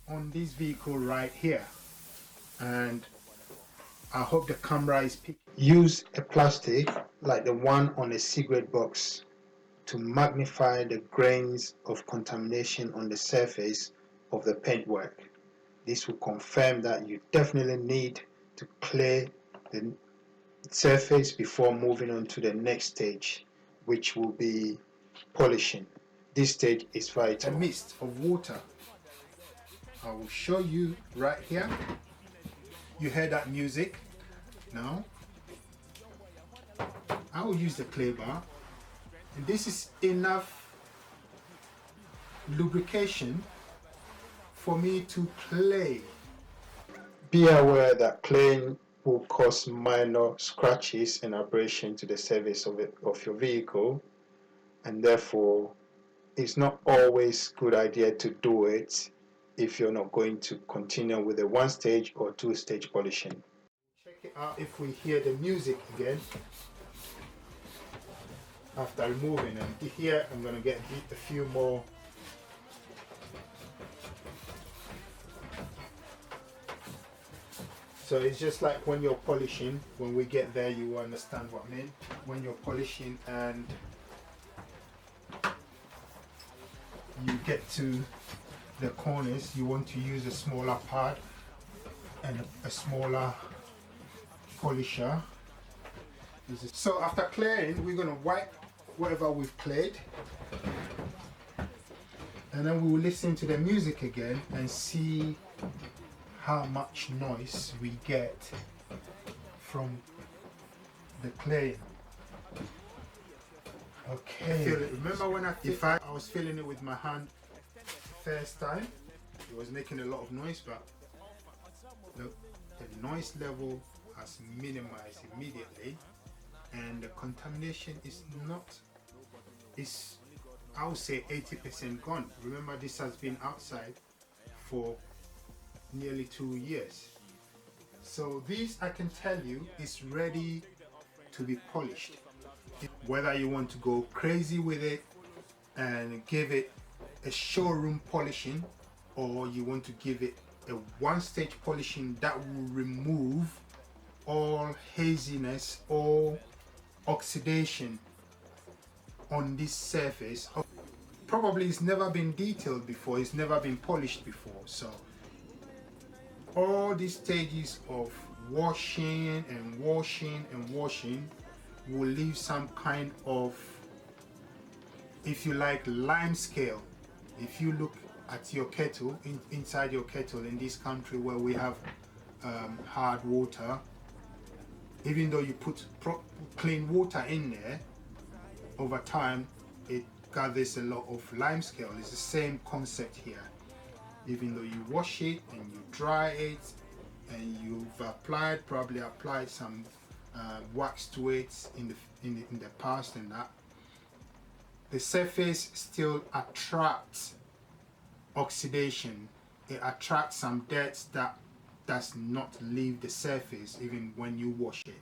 on this vehicle right here, and I hope the camera is picking. Use a plastic like the one on a cigarette box to magnify the grains of contamination on the surface of the paintwork. This will confirm that you definitely need to clear the surface before moving on to the next stage, which will be polishing. This stage is vital. A mist of water. I will show you right here. You hear that music? Now I will use the clay bar, and this is enough lubrication for me to play. Be aware that claying will cause minor scratches and abrasion to the surface of your vehicle, and therefore it's not always a good idea to do it if you're not going to continue with a one stage or two stage polishing. Check it out if we hear the music again after removing, and here I'm going to get a few more. So it's just like when you're polishing, when we get there you understand what I mean. When you're polishing and you get to the corners, you want to use a smaller pad and a smaller polisher. So after clearing, we're going to wipe whatever we've cleared, and then we will listen to the music again and see how much noise we get from the clay. Okay. Remember when I was feeling it with my hand first time? It was making a lot of noise, but the noise level has minimized immediately, and the contamination is I would say 80% gone. Remember, this has been outside for nearly 2 years. So this, I can tell you, is ready to be polished. Whether you want to go crazy with it and give it a showroom polishing, or you want to give it a one-stage polishing that will remove all haziness or oxidation on this surface. Probably it's never been detailed before, it's never been polished before. So all these stages of washing and washing and washing will leave some kind of, if you like, lime scale. If you look at your kettle, inside your kettle in this country where we have hard water, even though you put clean water in there, over time it gathers a lot of lime scale. It's the same concept here. Even though you wash it and you dry it and you've probably applied some wax to it in the past, and that the surface still attracts oxidation. It attracts some dirt that does not leave the surface even when you wash it.